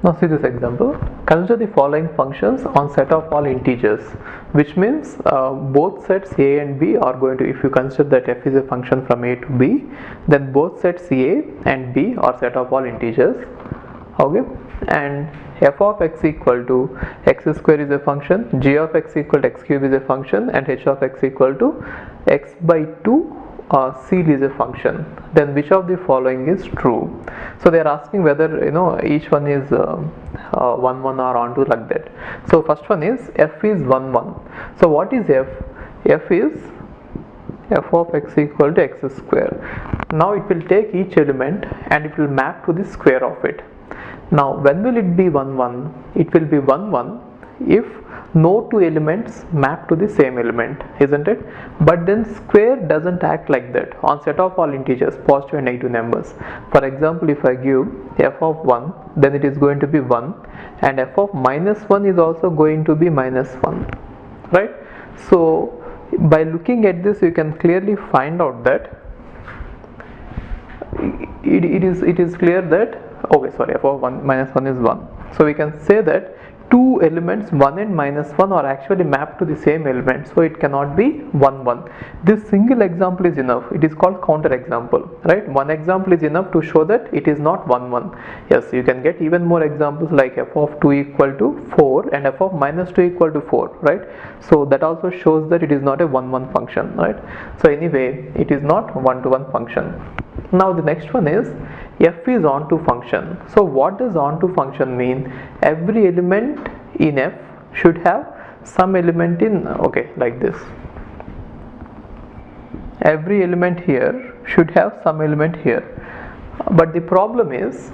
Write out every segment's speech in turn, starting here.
Now see this example. Consider the following functions on set of all integers, which means both sets a and b are going to, if you consider that f is a function from a to b, then both sets a and b are set of all integers. Okay, and f of x equal to x square is a function, g of x equal to x cube is a function, and h of x equal to x by 2 ceil is a function. Then which of the following is true? So they are asking whether each one is 1 1 or onto like that. So first one is f is 1 1. So what is f? F is f of x equal to x square. Now it will take each element and it will map to the square of it. Now when will it be 1 1? It will be 1 1 if no two elements map to the same element, isn't it? But then square doesn't act like that on set of all integers, positive and negative numbers. For example, if I give f of 1, then it is going to be 1, and f of minus 1 is also going to be minus 1, right? So by looking at this, you can clearly find out that it is clear that, okay, sorry, f of 1 minus 1 is 1. So we can say that two elements 1 and minus 1 are actually mapped to the same element, so it cannot be 1 1. This single example is enough. It is called counter example, right? One example is enough to show that it is not 1 1. Yes, you can get even more examples like f of 2 equal to 4 and f of minus 2 equal to 4, right? So that also shows that it is not a 1 1 function, right? So anyway, it is not 1 to 1 function. Now the next one is f is onto function. So what does onto function mean? Every element in f should have some element in, okay, like this. Every element here should have some element here. But the problem is,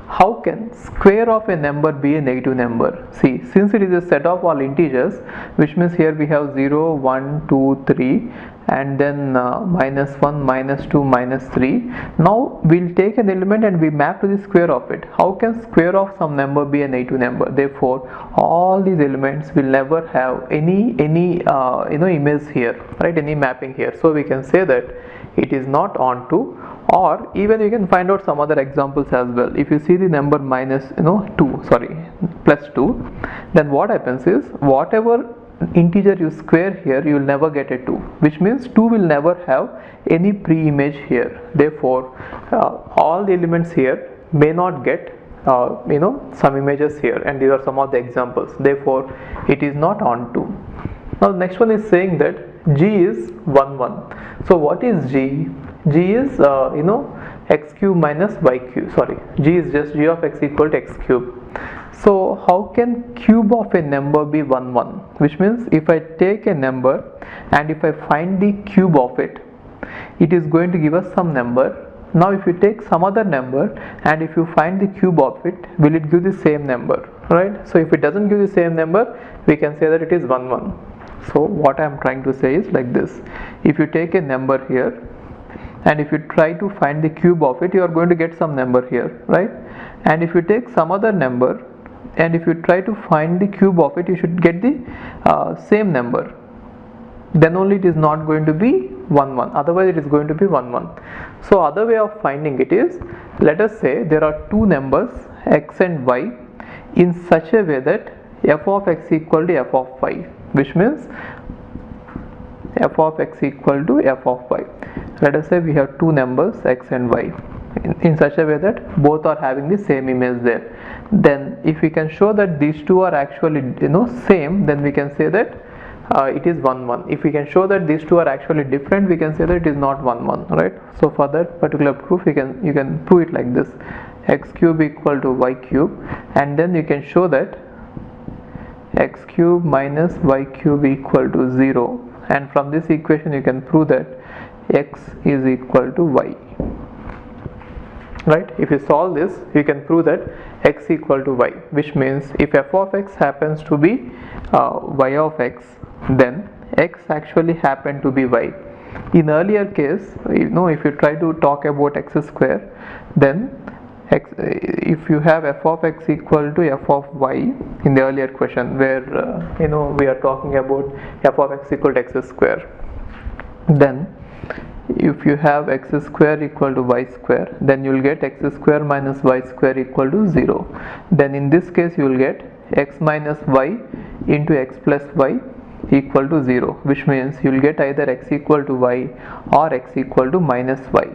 how can square of a number be a negative number? See, since it is a set of all integers, which means here we have 0, 1, 2, 3, and then minus 1, minus 2, minus 3. Now we'll take an element and we map to the square of it. How can square of some number be a negative number? Therefore, all these elements will never have any image here, right? Any mapping here. So we can say that it is not onto. Or even you can find out some other examples as well. If you see the number plus 2, then what happens is, whatever integer you square here, you will never get a 2, which means 2 will never have any pre-image here. Therefore all the elements here may not get some images here, and these are some of the examples. Therefore it is not onto. Now the next one is saying that g is 1 1. So what is g? G is x cube minus y cube. Sorry, g is just g of x equal to x cube. So how can cube of a number be 1 1? Which means if I take a number and if I find the cube of it, it is going to give us some number. Now if you take some other number and if you find the cube of it, will it give the same number, right? So if it doesn't give the same number, we can say that it is 1 1. So what I am trying to say is like this: if you take a number here and if you try to find the cube of it, you are going to get some number here, right? And if you take some other number and if you try to find the cube of it, you should get the same number. Then only it is not going to be 1 1, otherwise it is going to be 1 1. So other way of finding it is, let us say there are two numbers x and y in such a way that f of x equal to f of y, which means f of x equal to f of y. Let us say we have two numbers x and y in such a way that both are having the same image there. Then if we can show that these two are actually same, then we can say that it is 1 1. If we can show that these two are actually different, we can say that it is not 1 1, right? So for that particular proof, you can prove it like this: x cube equal to y cube, and then you can show that x cube minus y cube equal to 0, and from this equation you can prove that x is equal to y, right? If you solve this, you can prove that x equal to y, which means if f of x happens to be y of x, then x actually happened to be y. In earlier case, if you try to talk about x square, then if you have f of x equal to f of y in the earlier question where we are talking about f of x equal to x square, then if you have x square equal to y square, then you will get x square minus y square equal to 0. Then in this case you will get x minus y into x plus y equal to 0, which means you will get either x equal to y or x equal to minus y,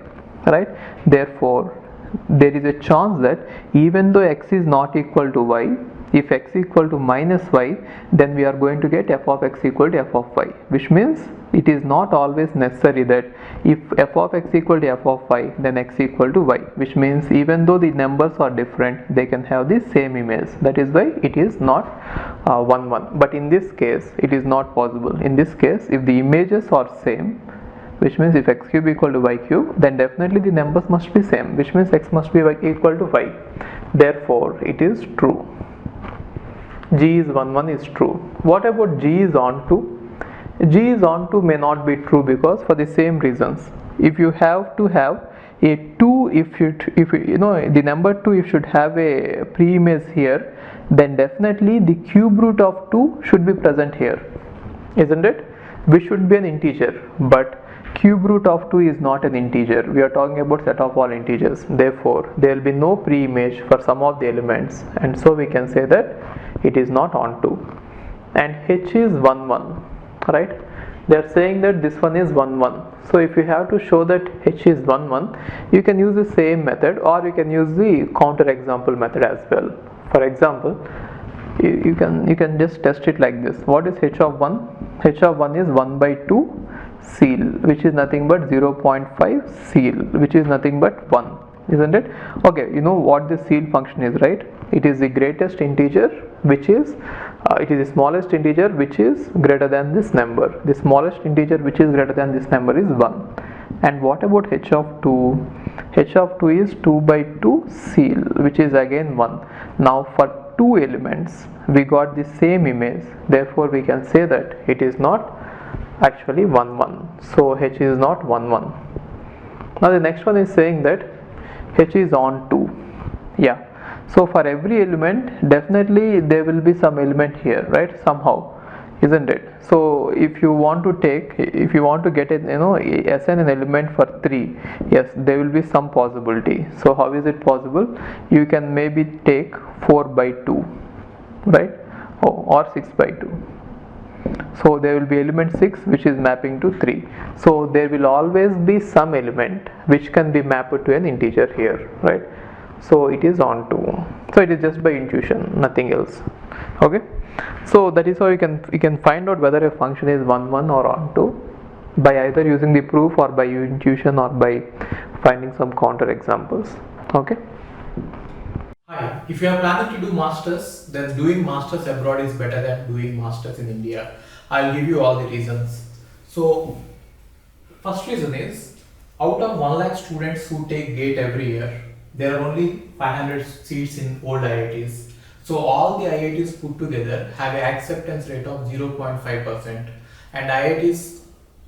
right? Therefore there is a chance that even though x is not equal to y, if x equal to minus y, then we are going to get f of x equal to f of y, which means it is not always necessary that if f of x equal to f of y, then x equal to y, which means even though the numbers are different, they can have the same image. That is why it is not 1 1. But in this case it is not possible. In this case, if the images are same, which means if x cube equal to y cube, then definitely the numbers must be same, which means x must be equal to y. Therefore it is true. G is 1 1 is true. What about G is onto? G is onto may not be true, because for the same reasons. If you have to have a 2, if you know the number 2, if should have a pre-image here, then definitely the cube root of 2 should be present here, isn't it? Which should be an integer, but cube root of 2 is not an integer. We are talking about set of all integers. Therefore there will be no pre-image for some of the elements, and so we can say that it is not onto. And H is 1 1, right? They are saying that this one is 1 1. So if you have to show that H is 1 1, you can use the same method, or you can use the counter example method as well. For example, you can just test it like this. What is H of 1? H of 1 is 1 by 2 seal, which is nothing but 0.5 seal, which is nothing but 1, isn't it? Okay, you know what the seal function is, right? It is the greatest integer, which is it is the smallest integer which is greater than this number. The smallest integer which is greater than this number is 1. And what about H of 2? H of 2 is 2 by 2 seal, which is again 1. Now for two elements we got the same image, therefore we can say that it is not actually 1 1. So H is not 1 1. Now the next one is saying that H is onto. Yeah. So for every element, definitely there will be some element here, right? Somehow, isn't it? So if you want to get it, assign an element for 3, yes, there will be some possibility. So how is it possible? You can maybe take 4 by 2, right? Or 6 by 2. So there will be element 6 which is mapping to 3. So there will always be some element which can be mapped to an integer here, right? So it is onto. So it is just by intuition, nothing else. Okay. So that is how you can find out whether a function is 1 1 or onto by either using the proof or by intuition or by finding some counter examples. Okay. Hi, if you are planning to do masters, then doing masters abroad is better than doing masters in India. I'll give you all the reasons. So, first reason is, out of 1 lakh students who take GATE every year, there are only 500 seats in old IITs. So all the IITs put together have an acceptance rate of 0.5%, and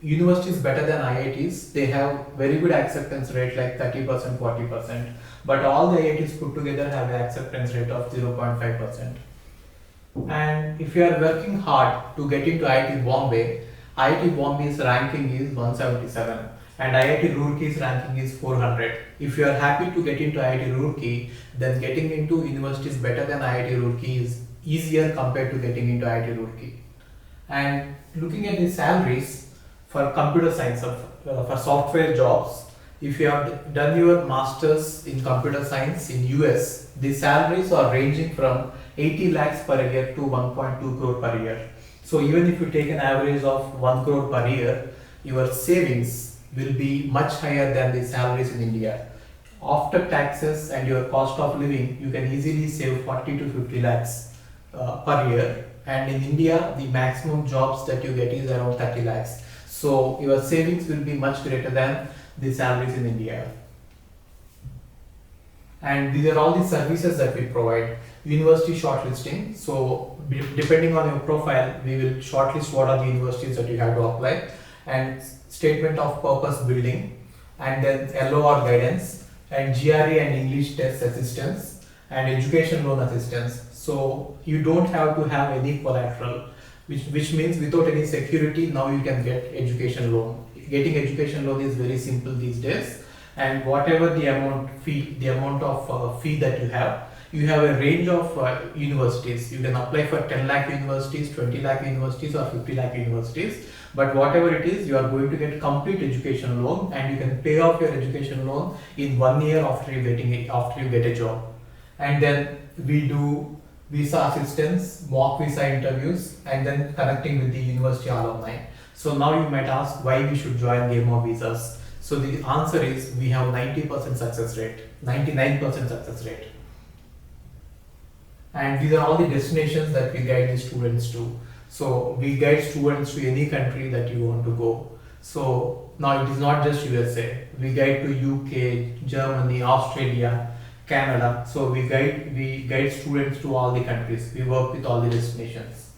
universities better than IITs, they have very good acceptance rate like 30%, 40%, but all the IITs put together have an acceptance rate of 0.5%. And if you are working hard to get into IIT Bombay's ranking is 177 and IIT Roorkee's ranking is 400. If you are happy to get into IIT Roorkee, then getting into universities better than IIT Roorkee is easier compared to getting into IIT Roorkee. And looking at the salaries for computer science, for software jobs, if you have done your masters in computer science in US, the salaries are ranging from 80 lakhs per year to 1.2 crore per year. So even if you take an average of 1 crore per year, your savings will be much higher than the salaries in India. After taxes and your cost of living, you can easily save 40 to 50 lakhs per year. And in India, the maximum jobs that you get is around 30 lakhs. So your savings will be much greater than the salaries in India. And these are all the services that we provide. University shortlisting. So depending on your profile, we will shortlist what are the universities that you have to apply, and statement of purpose building, and then LOR guidance, and GRE and English test assistance, and education loan assistance. So you don't have to have any collateral, which means without any security, now you can get education loan getting education loan is very simple these days, and whatever the amount of fee that you have a range of universities. You can apply for 10 lakh universities, 20 lakh universities, or 50 lakh universities. But whatever it is, you are going to get complete education loan, and you can pay off your education loan in 1 year after you get a job. And then we do visa assistance, mock visa interviews, and then connecting with the university alumni. So now you might ask why we should join Game of Visas. So the answer is we have 90% success rate, 99% success rate. And these are all the destinations that we guide the students to. So we guide students to any country that you want to go. So now it is not just USA. We guide to UK, Germany, Australia, Canada. So we guide students to all the countries. We work with all the destinations.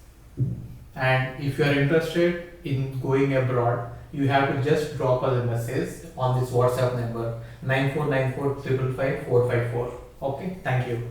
And if you are interested in going abroad, you have to just drop us a message on this WhatsApp number 9494 555 454. Okay, thank you.